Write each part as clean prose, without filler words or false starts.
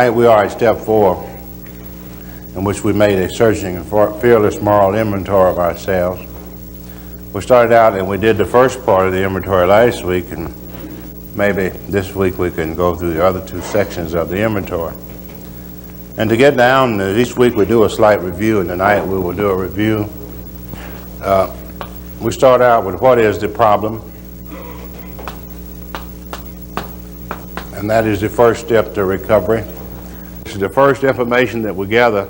Tonight we are at step 4, in which we made a searching and fearless moral inventory of ourselves. We started out and we did the first part of the inventory last week, and maybe this week we can go through the other 2 sections of the inventory. And to get down, each week we do a slight review, and tonight we will do a review. We start out with what is the problem, and that is the first step to recovery. This is the first information that we gather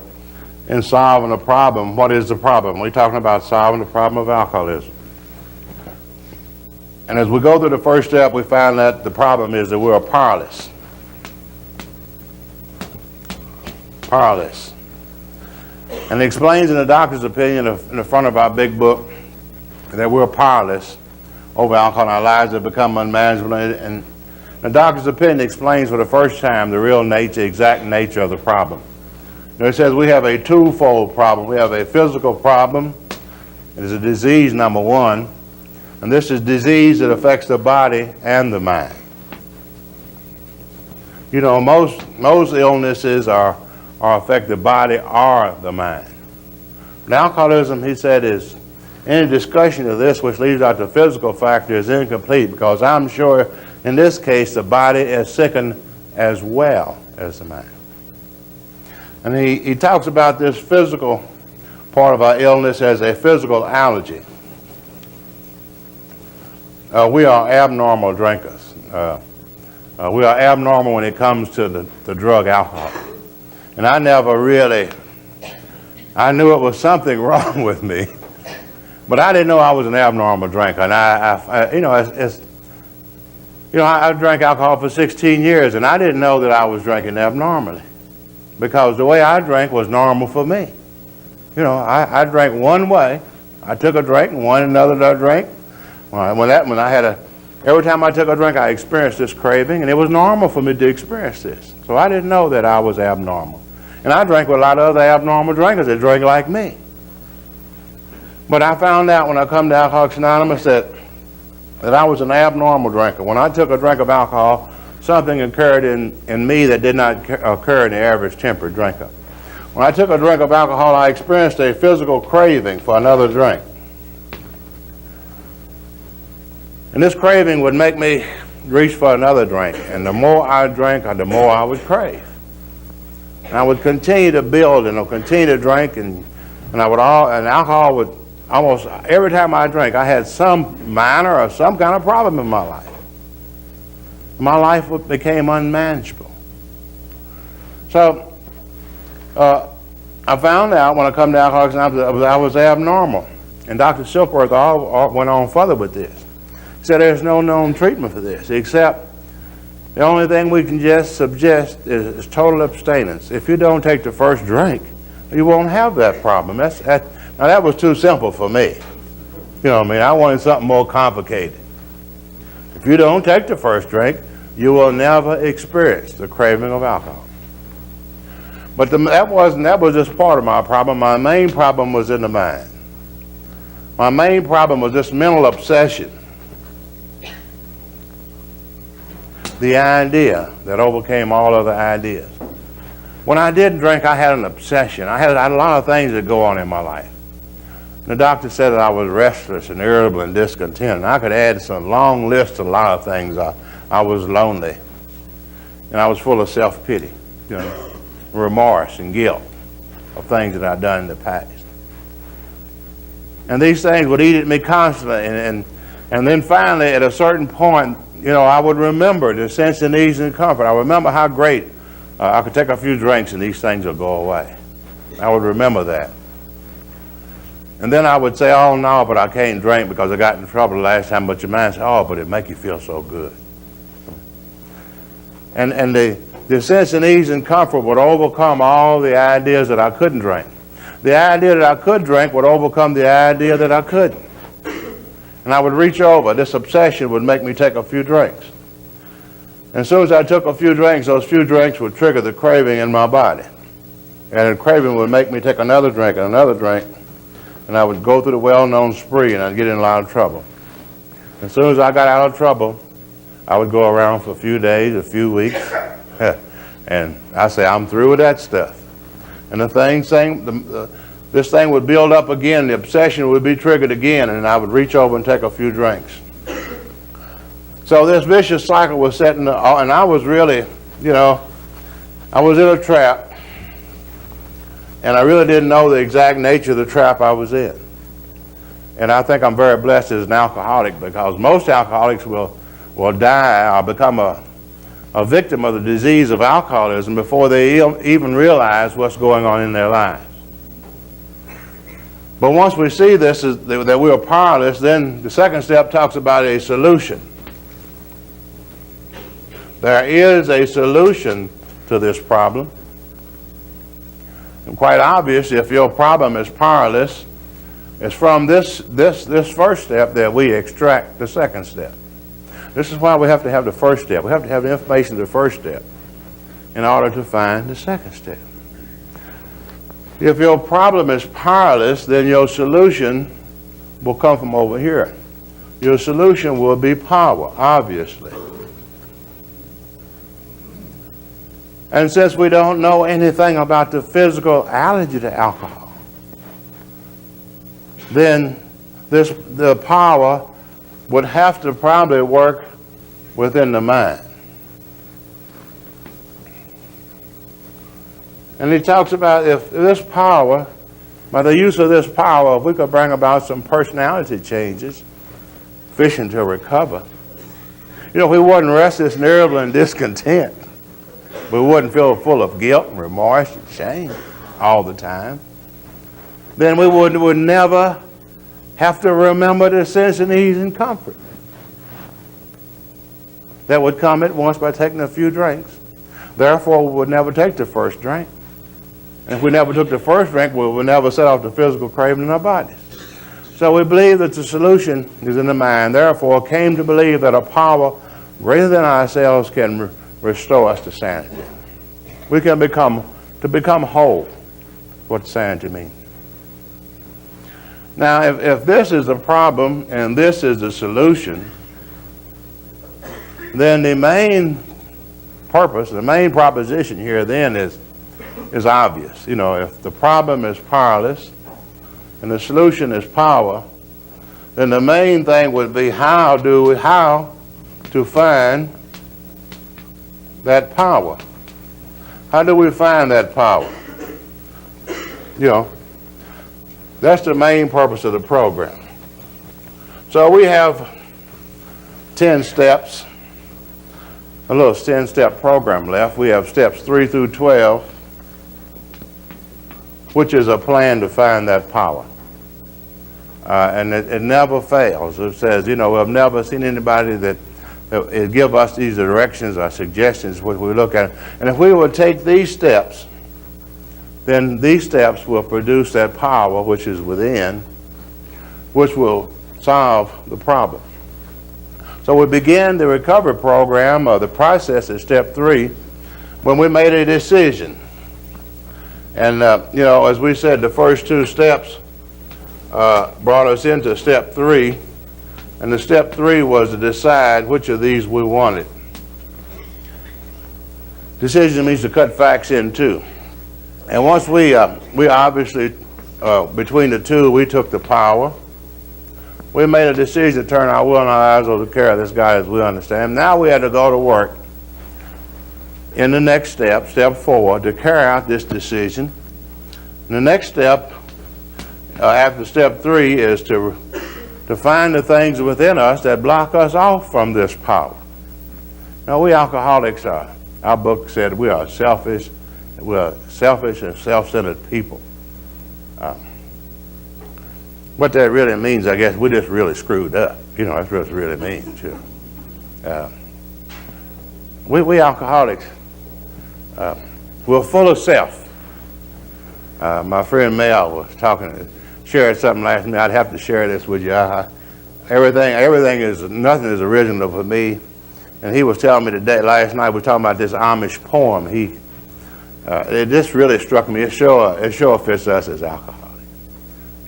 in solving a problem. What is the problem? We're talking about solving the problem of alcoholism. And as we go through the first step, we find that the problem is that we're powerless. Powerless. And it explains in the doctor's opinion in the front of our big book that we're powerless over alcohol in our lives that become unmanageable. And the doctor's opinion explains for the first time the real nature, exact nature of the problem. Now it says we have a twofold problem. We have a physical problem. It is a disease, number 1. And this is disease that affects the body and the mind. You know, most illnesses affect the body or the mind. And alcoholism, he said, is any discussion of this which leaves out the physical factor is incomplete, because I'm sure in this case the body is sickened as well as the mind. And he talks about this physical part of our illness as a physical allergy. We are abnormal drinkers. We are abnormal when it comes to the drug alcohol. And I knew it was something wrong with me, but I didn't know I was an abnormal drinker. And I drank alcohol for 16 years, and I didn't know that I was drinking abnormally, because the way I drank was normal for me. You know, I drank one way. I took a drink and wanted another drink. Every time I took a drink, I experienced this craving, and it was normal for me to experience this. So I didn't know that I was abnormal. And I drank with a lot of other abnormal drinkers that drank like me. But I found out when I come to Alcoholics Anonymous that I was an abnormal drinker. When I took a drink of alcohol, something occurred in me that did not occur in the average temperate drinker. When I took a drink of alcohol, I experienced a physical craving for another drink. And this craving would make me reach for another drink. And the more I drank, the more I would crave. And I would continue to build and continue to drink, and alcohol would almost every time I drank, I had some minor or some kind of problem in my life. My life became unmanageable. So I found out when I come to Alcoholics Anonymous I was abnormal. And Dr. Silkworth went on further with this. He said there's no known treatment for this, except the only thing we can just suggest is total abstinence. If you don't take the first drink, you won't have that problem. Now that was too simple for me. You know what I mean? I wanted something more complicated. If you don't take the first drink, you will never experience the craving of alcohol. But that was just part of my problem. My main problem was in the mind. My main problem was this mental obsession. The idea that overcame all other ideas. When I didn't drink, I had an obsession. I had a lot of things that go on in my life. The doctor said that I was restless and irritable and discontent. And I could add some long list of a lot of things. I was lonely. And I was full of self-pity, remorse and guilt of things that I'd done in the past. And these things would eat at me constantly. And then finally, at a certain point, I would remember the sense of ease and comfort. I remember how great I could take a few drinks and these things would go away. I would remember that. And then I would say, oh no, but I can't drink because I got in trouble the last time. But your mind said, oh, but it make you feel so good. And the sense of ease and comfort would overcome all the ideas that I couldn't drink. The idea that I could drink would overcome the idea that I couldn't. And I would reach over. This obsession would make me take a few drinks. And as soon as I took a few drinks, those few drinks would trigger the craving in my body. And the craving would make me take another drink and another drink. And I would go through the well-known spree, and I'd get in a lot of trouble. As soon as I got out of trouble, I would go around for a few days, a few weeks, and And I say, I'm through with that stuff. And this thing would build up again. The obsession would be triggered again, and I would reach over and take a few drinks. So this vicious cycle was setting, and I was really, I was in a trap, and I really didn't know the exact nature of the trap I was in. And I think I'm very blessed as an alcoholic, because most alcoholics will die or become a victim of the disease of alcoholism before they even realize what's going on in their lives. But once we see this, that we are powerless, then the second step talks about a solution. There is a solution to this problem. And quite obvious, if your problem is powerless, it's from this first step that we extract the second step. This is why we have to have the first step. We have to have the information of the first step in order to find the second step. If your problem is powerless, then your solution will come from over here. Your solution will be power, obviously. And since we don't know anything about the physical allergy to alcohol, then the power would have to probably work within the mind. And he talks about if this power, by the use of this power, if we could bring about some personality changes, efficient to recover. We wouldn't restless, irritable, and discontent. We wouldn't feel full of guilt and remorse and shame all the time. Then we would never have to remember the sense of ease and comfort that would come at once by taking a few drinks. Therefore, we would never take the first drink. And if we never took the first drink, we would never set off the physical craving in our bodies. So we believe that the solution is in the mind. Therefore, came to believe that a power greater than ourselves can restore us to sanity. We can become whole, what sanity means. Now, if this is the problem and this is the solution, then the main purpose, the main proposition here then is obvious. If the problem is powerless and the solution is power, then the main thing would be how to find that power. How do we find that power? That's the main purpose of the program. So we have 10 steps, a little 10-step program left. We have steps 3 through 12, which is a plan to find that power. And it never fails. It says, we've never seen anybody that it give us these directions or suggestions which we look at. And if we would take these steps, then these steps will produce that power which is within, which will solve the problem. So we began the recovery program, or the process at step 3, when we made a decision. And, as we said, the first 2 steps brought us into step 3. And the step 3 was to decide which of these we wanted. Decision means to cut facts in two. And once we obviously, between the two, we took the power. We made a decision to turn our will and our eyes over to care of this God as we understand. Now we had to go to work in the next step, step 4, to carry out this decision. And the next step, after step 3, is to find the things within us that block us off from this power. Now, we alcoholics are, our book said we are selfish and self-centered people. What that really means, I guess, we just really screwed up. That's what it really means. We alcoholics, we're full of self. My friend Mel was shared something last night. I'd have to share this with you. Nothing is original for me. And he was telling me last night, we were talking about this Amish poem. It just really struck me. It sure fits us as alcoholics.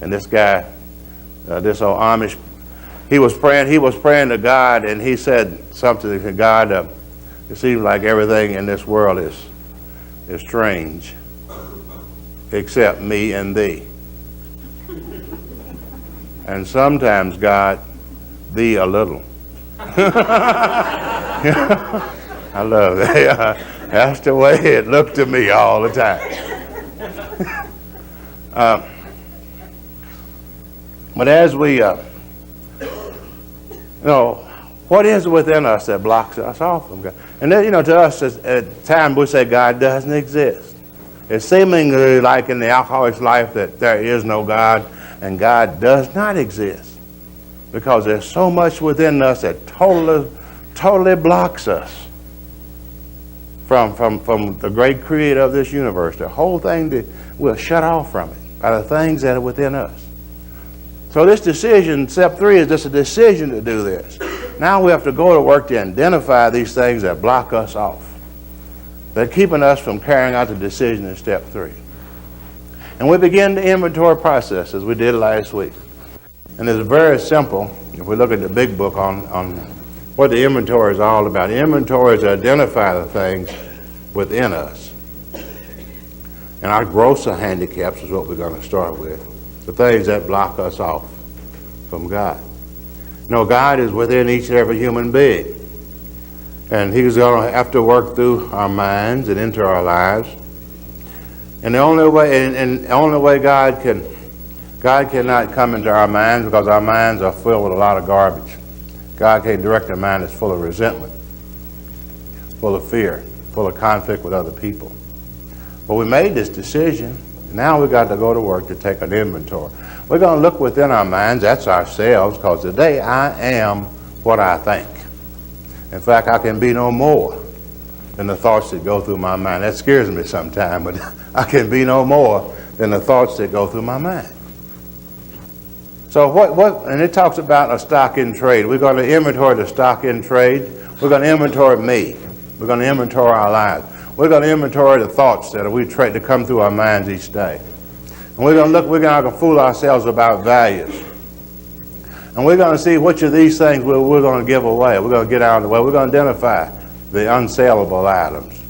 And this guy, this old Amish, he was praying to God, and he said something to God, it seems like everything in this world is strange, except me and thee. And sometimes, God, thee a little. I love that. That's the way it looked to me all the time. But as we, what is within us that blocks us off from God? And then, to us, at times we say God doesn't exist. It's seemingly like in the alcoholic's life that there is no God, and God does not exist. Because there's so much within us that totally blocks us from the great creator of this universe. The whole thing that we're shut off from it by the things that are within us. So this decision, step 3, is just a decision to do this. Now we have to go to work to identify these things that block us off. They're keeping us from carrying out the decision in step 3. And we begin the inventory process as we did last week. And it's very simple if we look at the big book on what the inventory is all about. The inventory is to identify the things within us. And our grosser handicaps is what we're going to start with. The things that block us off from God. No, God is within each and every human being. And He's going to have to work through our minds and into our lives. And the only way God cannot come into our minds, because our minds are filled with a lot of garbage. God can't direct a mind that's full of resentment, full of fear, full of conflict with other people. But we made this decision. Now we've got to go to work to take an inventory. We're going to look within our minds, that's ourselves, because today I am what I think. In fact, I can be no more than the thoughts that go through my mind. That scares me sometimes, but I can be no more than the thoughts that go through my mind. So and it talks about a stock in trade. We're going to inventory the stock in trade. We're going to inventory me. We're going to inventory our lives. We're going to inventory the thoughts that we try to come through our minds each day. And we're going to fool ourselves about values. And we're going to see which of these things we're going to give away. We're going to get out of the way. We're going to identify the unsaleable items.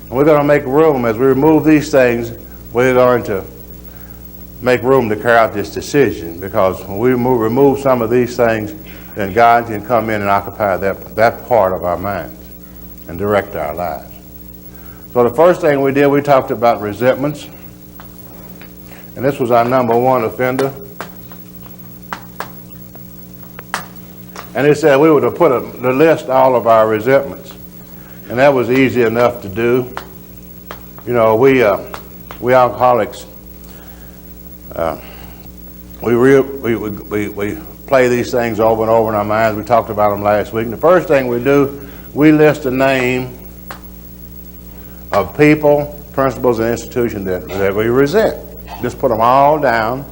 And we're going to make room. As we remove these things, we're going to make room to carry out this decision. Because when we remove some of these things, then God can come in and occupy that part of our minds and direct our lives. So the first thing we did, we talked about resentments. And this was our number 1 offender. And it said we were to to list all of our resentments. And that was easy enough to do. We alcoholics, we play these things over and over in our minds. We talked about them last week. And the first thing we do, we list a name of people, principles, and institutions that we resent. Just put them all down.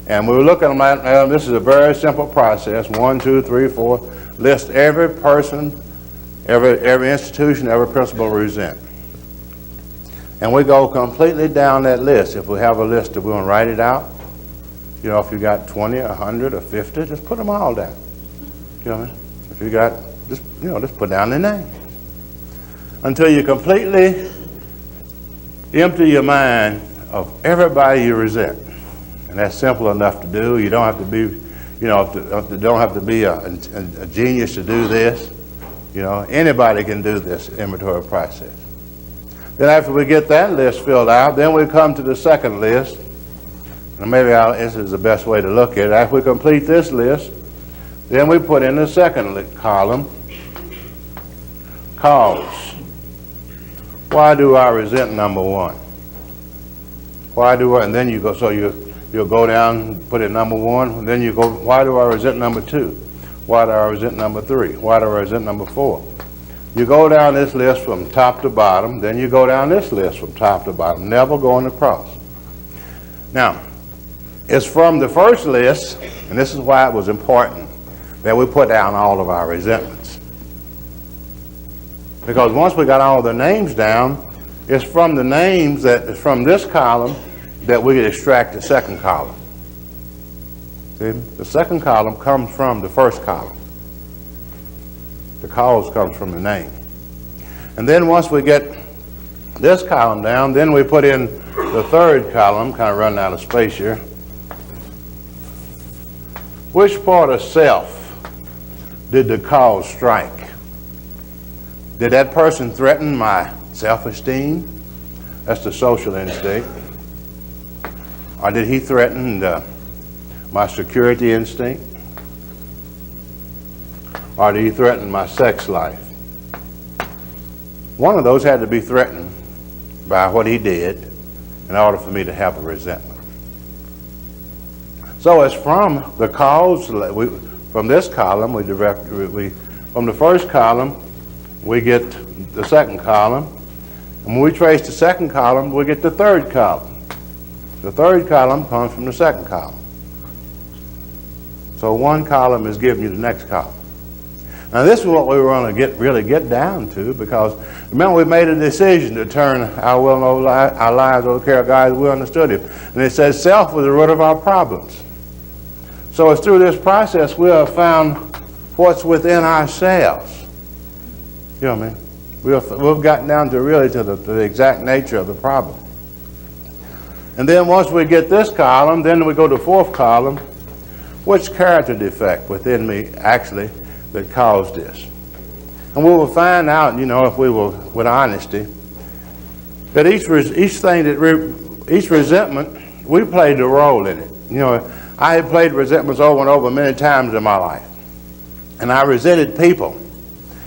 And we look at them like, this is a very simple process. 1, 2, 3, 4. List every person, every institution, every principle we resent. And we go completely down that list. If we have a list, if we want to write it out, if you got 20, 100, or 50, just put them all down. You know what I mean? If you got, just put down their name. Until you completely empty your mind of everybody you resent. And that's simple enough to do. You don't have to be, don't have to be a genius to do this. Anybody can do this inventory process. Then after we get that list filled out, then we come to the second list. And maybe this is the best way to look at it. After we complete this list, then we put in the second column, cause. Why do I resent number 1? And then you go, so you'll go down, put in number 1, and then you go, why do I resent number 2? Why do I resent number 3? Why do I resent number 4? You go down this list from top to bottom, then you go down this list from top to bottom, never going across. Now, it's from the first list, and this is why it was important that we put down all of our resentments. Because once we got all the names down, it's from the names from this column that we extract the second column. See? The second column comes from the first column. The cause comes from the name. And then once we get this column down. Then we put in the third column, kind of running out of space here. Which part of self did the cause strike? Did that person threaten my self-esteem? That's the social instinct. Or did he threaten my security instinct? Or did he threaten my sex life? One of those had to be threatened by what he did in order for me to have a resentment. So it's from the cause, from this column, from the first column, we get the second column. And when we trace the second column, we get the third column. The third column comes from the second column. So one column is giving you the next column. Now this is what we were going to really get down to, because remember we made a decision to turn our will and our lives over to care of God as we understood Him. And it says self was the root of our problems. So it's through this process we have found what's within ourselves. You know what I mean? We've gotten down to really to the exact nature of the problem. And then once we get this column, then we go to the fourth column. Which character defect within me actually that caused this? And we will find out, you know, if we will, with honesty, that each resentment, we played a role in it. You know, I had played resentments over and over many times in my life. And I resented people.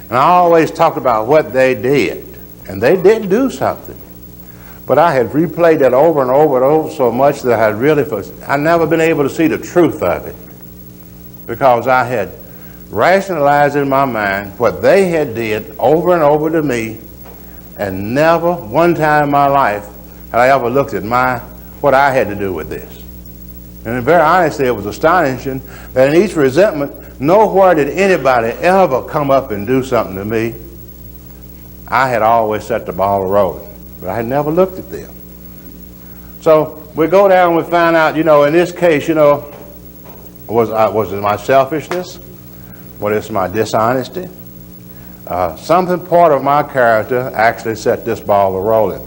And I always talked about what they did. And they did do something. But I had replayed that over and over and over so much that I'd never been able to see the truth of it. Because I had rationalized in my mind what they had did over and over to me, and never one time in my life had I ever looked at what I had to do with this. And very honestly, it was astonishing that in each resentment, nowhere did anybody ever come up and do something to me. I had always set the ball rolling, but I had never looked at them. So we go down and we find out, you know, in this case, you know, was it my selfishness? Was it my dishonesty? Something part of my character actually set this ball rolling.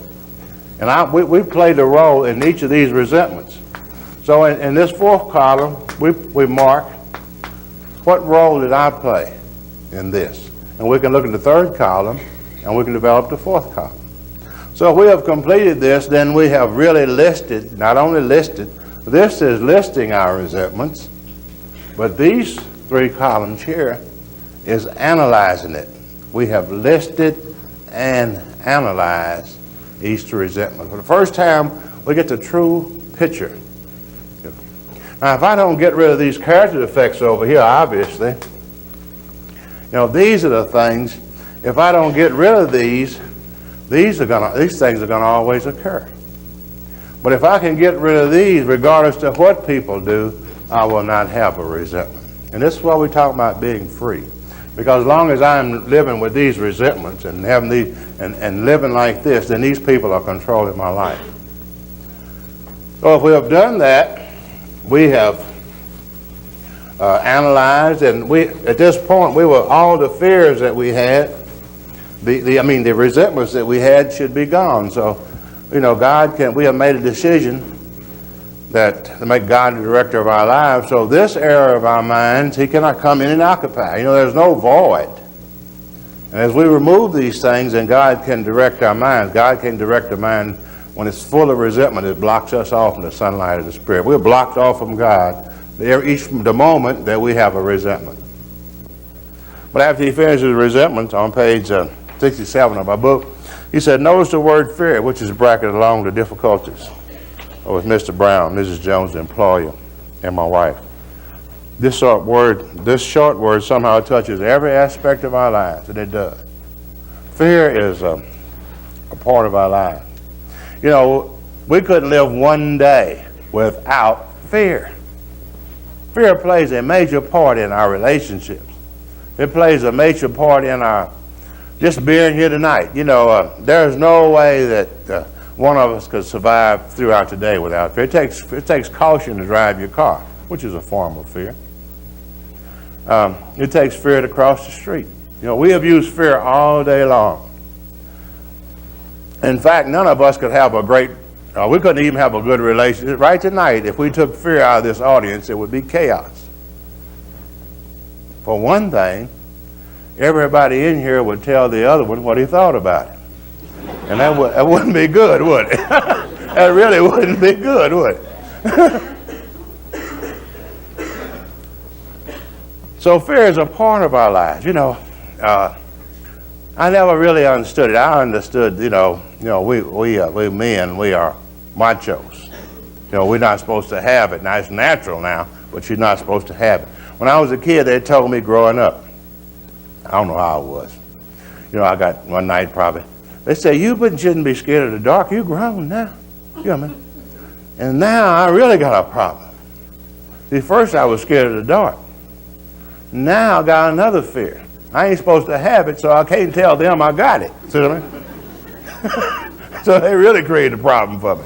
And we played a role in each of these resentments. So in this fourth column, we mark what role did I play in this. And we can look at the third column and we can develop the fourth column. So if we have completed this, then we have really listed, not only listed, this is listing our resentments, but these three columns here is analyzing it. We have listed and analyzed each resentment. For the first time, we get the true picture. Now, if I don't get rid of these character defects over here, obviously, you know, these are the things, if I don't get rid of these things are going to always occur. But if I can get rid of these, regardless of what people do, I will not have a resentment. And this is why we talk about being free. Because as long as I'm living with these resentments and having these and living like this, then these people are controlling my life. So if we have done that, we have analyzed, and at this point all the fears that we had, the resentments that we had should be gone. So, you know, we have made a decision to make God the director of our lives. So this area of our minds, He cannot come in and occupy. You know, there's no void. And as we remove these things, then God can direct our minds. God can direct the mind when it's full of resentment. It blocks us off from the sunlight of the Spirit. We're blocked off from God the moment that we have a resentment. But after he finishes the resentments on page 67 of our book, he said, notice the word fear, which is bracketed along the difficulties with Mr. Brown, Mrs. Jones, the employer, and my wife. This short word somehow touches every aspect of our lives, and it does. Fear is a part of our lives. You know, we couldn't live one day without fear. Fear plays a major part in our relationships. It plays a major part in our just being here tonight. You know, there's no way that one of us could survive throughout the day without fear. It takes caution to drive your car, which is a form of fear. It takes fear to cross the street. You know, we have used fear all day long. In fact, none of us could have we couldn't even have a good relationship. Right tonight, if we took fear out of this audience, it would be chaos. For one thing, everybody in here would tell the other one what he thought about it. And that wouldn't be good, would it? That really wouldn't be good, would it? So fear is a part of our lives. I never really understood it. I understood, we men, we are machos. We're not supposed to have it. Now, it's natural now, but you're not supposed to have it. When I was a kid, they told me growing up, I don't know how it was. I got one night probably. They say, you shouldn't be scared of the dark. You're grown now. And now I really got a problem. See, first I was scared of the dark. Now I got another fear. I ain't supposed to have it, so I can't tell them I got it. See what I mean? So they really created a problem for me.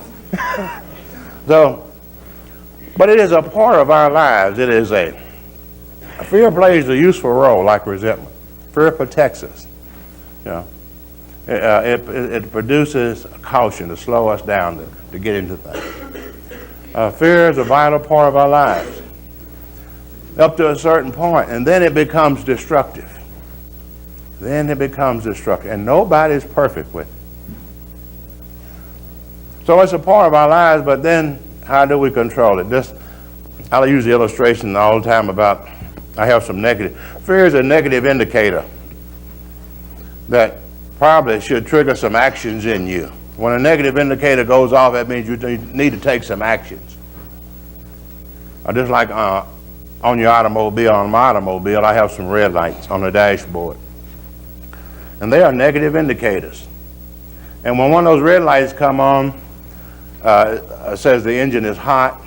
But it is a part of our lives. It is fear plays a useful role like resentment. Fear protects us. It produces a caution to slow us down to get into things. Fear is a vital part of our lives up to a certain point, and then it becomes destructive. And nobody's perfect with it. So it's a part of our lives, but then how do we control it? I'll use the illustration all the time about I have some negative. Fear is a negative indicator that probably should trigger some actions in you. When a negative indicator goes off, that means you need to take some actions. Just like on my automobile, I have some red lights on the dashboard. And they are negative indicators. And when one of those red lights come on, says the engine is hot,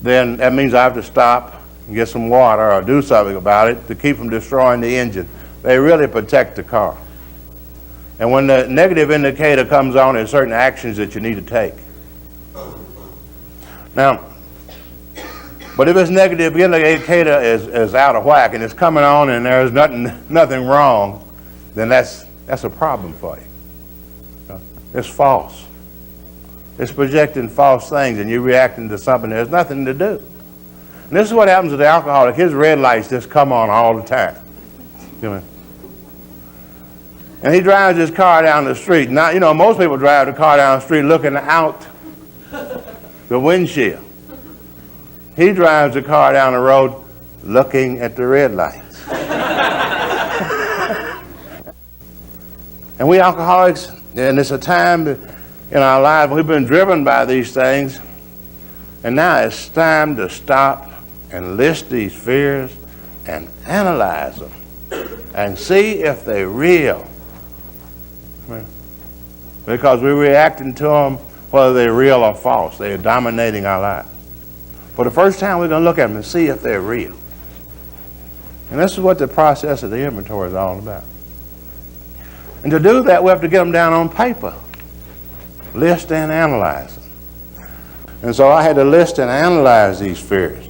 then that means I have to stop and get some water or do something about it to keep from destroying the engine. They really protect the car. And when the negative indicator comes on, there's certain actions that you need to take. Now, but if this negative indicator is out of whack and it's coming on and there's nothing wrong, then that's a problem for you. It's false. It's projecting false things and you're reacting to something there's nothing to do. And this is what happens to the alcoholic. His red lights just come on all the time. And he drives his car down the street. Now, most people drive the car down the street looking out the windshield. He drives the car down the road looking at the red lights. And we alcoholics, and it's a time in our life we've been driven by these things, and now it's time to stop and list these fears and analyze them and see if they're real. Because we're reacting to them whether they're real or false. They're dominating our lives. For the first time, we're going to look at them and see if they're real. And this is what the process of the inventory is all about. And to do that, we have to get them down on paper. List and analyze them. And so I had to list and analyze these fears.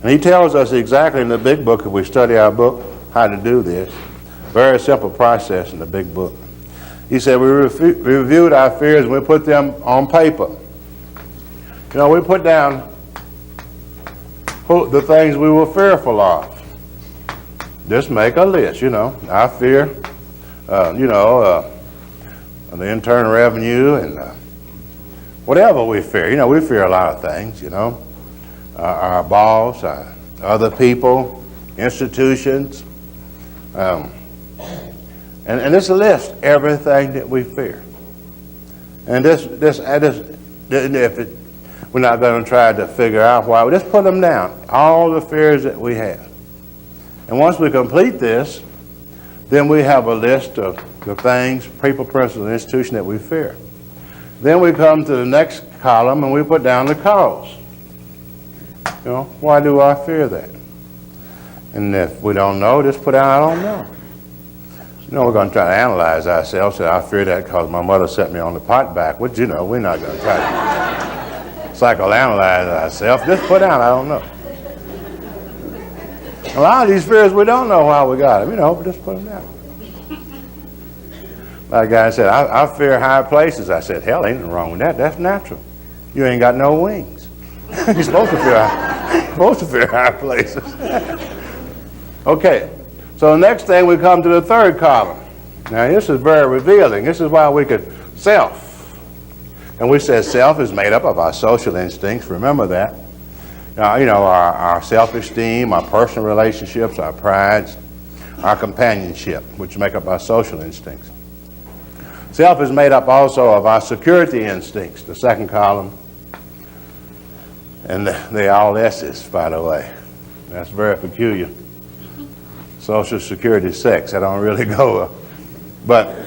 And he tells us exactly in the big book, if we study our book, how to do this. Very simple process in the big book. He said we reviewed our fears and we put them on paper. We put down the things we were fearful of. Just make a list, I fear, the internal revenue and whatever we fear. We fear a lot of things, our boss, other people, institutions. And this lists everything that we fear. And we're not going to try to figure out why. We just put them down, all the fears that we have. And once we complete this, then we have a list of the things, people, persons, and institutions that we fear. Then we come to the next column and we put down the cause. Why do I fear that? And if we don't know, just put down, I don't know. We're going to try to analyze ourselves. So I fear that because my mother set me on the pot back. Which, we're not going to try to psychoanalyze ourselves. Just put down, I don't know. A lot of these fears, we don't know why we got them. But just put them down. Like a guy said, I fear high places. I said, hell, ain't nothing wrong with that. That's natural. You ain't got no wings. You're supposed to fear high places. Okay, so the next thing we come to the third column. Now this is very revealing. This is why we could self. And we said self is made up of our social instincts. Remember that. Our self-esteem, our personal relationships, our prides, our companionship, which make up our social instincts. Self is made up also of our security instincts, the second column. And they're all S's, by the way. That's very peculiar. Social security, sex, that don't really go. But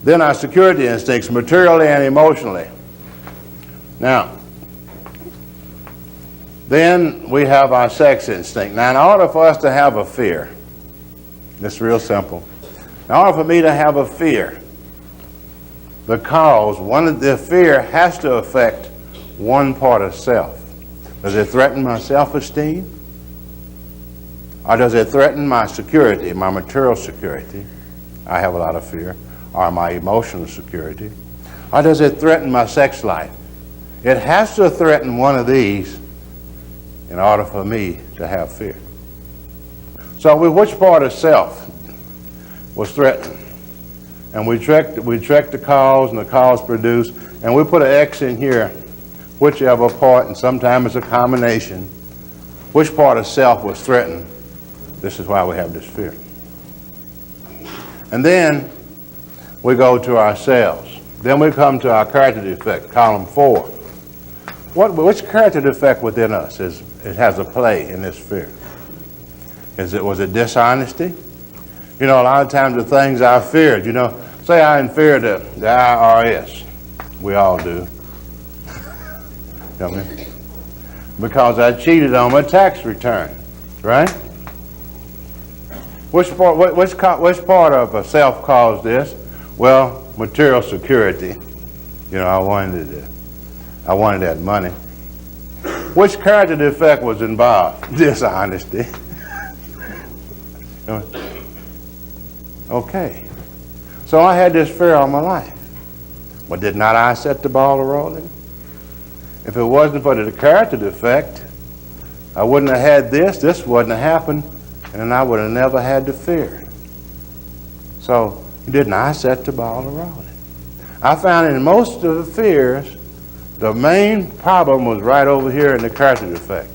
then our security instincts, materially and emotionally. Now, then we have our sex instinct. Now, in order for us to have a fear, it's real simple. In order for me to have a fear, because one of the fear has to affect one part of self. Does it threaten my self-esteem? Or does it threaten my security, my material security? I have a lot of fear. Or my emotional security? Or does it threaten my sex life? It has to threaten one of these in order for me to have fear. So which part of self was threatened? And we checked the cause, and the cause produced, and we put an X in here, whichever part, and sometimes it's a combination. Which part of self was threatened? This is why we have this fear. And then we go to ourselves. Then we come to our character defect, column 4. Which character defect within us it has a play in this fear? Was it dishonesty? A lot of times the things I feared, say I fear the IRS. We all do. Because I cheated on my tax return, right? Which part of a self caused this? Well, material security. I wanted that money. Which character defect was involved? Dishonesty. Okay. So I had this fear all my life. But did not I set the ball rolling? If it wasn't for the character defect, I wouldn't have had this wouldn't have happened, and I would have never had the fear. So didn't I set the ball rolling? I found in most of the fears, the main problem was right over here in the character defect.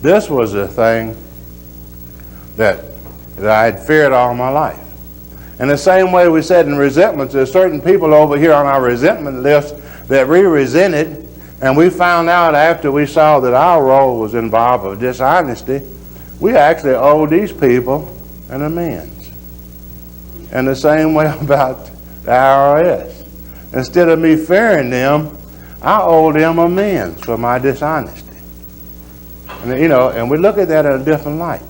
This was the thing that I had feared all my life. In the same way we said in resentments, there's certain people over here on our resentment list that we resented, and we found out after we saw that our role was involved with dishonesty, we actually owe these people an amends. And the same way about the IRS. Instead of me fearing them, I owe them amends for my dishonesty. And we look at that in a different light.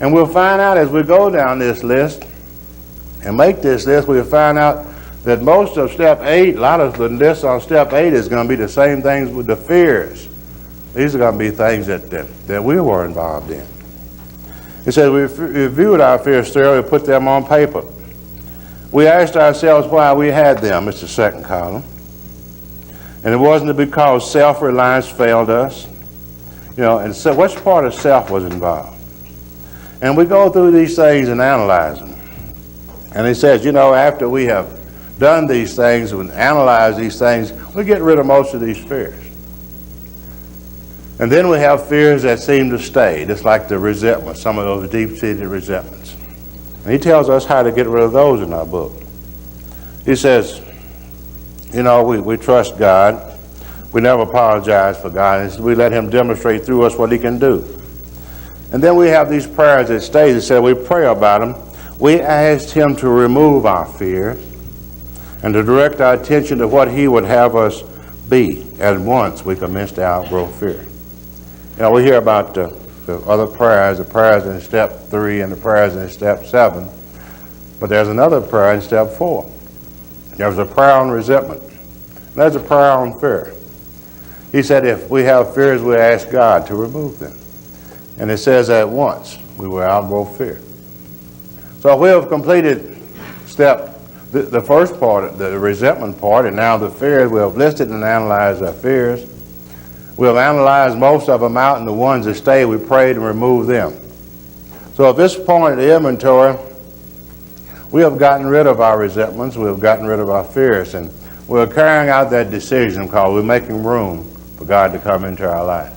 And we'll find out as we go down this list and make this list, we'll find out that most of step 8, a lot of the lists on step 8 is going to be the same things with the fears. These are going to be things that we were involved in. It says we reviewed our fears thoroughly, we put them on paper. We asked ourselves why we had them. It's the second column. And it wasn't because self-reliance failed us. And so which part of self was involved? And we go through these things and analyze them. And it says, after we have done these things and analyzed these things, we get rid of most of these fears. And then we have fears that seem to stay, just like the resentment, some of those deep-seated resentments. And he tells us how to get rid of those in our book. He says, we trust God. We never apologize for God. We let him demonstrate through us what he can do. And then we have these prayers that stay. He said we pray about them. We asked him to remove our fears and to direct our attention to what he would have us be. At once we commenced to outgrow fear. We hear about the other prayers, the prayers in step 3 and the prayers in step 7. But there's another prayer in step 4. There's a prayer on resentment. There's a prayer on fear. He said if we have fears, we ask God to remove them. And it says at once we will outgrow fear. So we have completed step The first part, the resentment part, and now the fears, we have listed and analyzed our fears. We have analyzed most of them out, and the ones that stay, we prayed and removed them. So at this point of the inventory, we have gotten rid of our resentments, we have gotten rid of our fears, and we're carrying out that decision called we're making room for God to come into our life.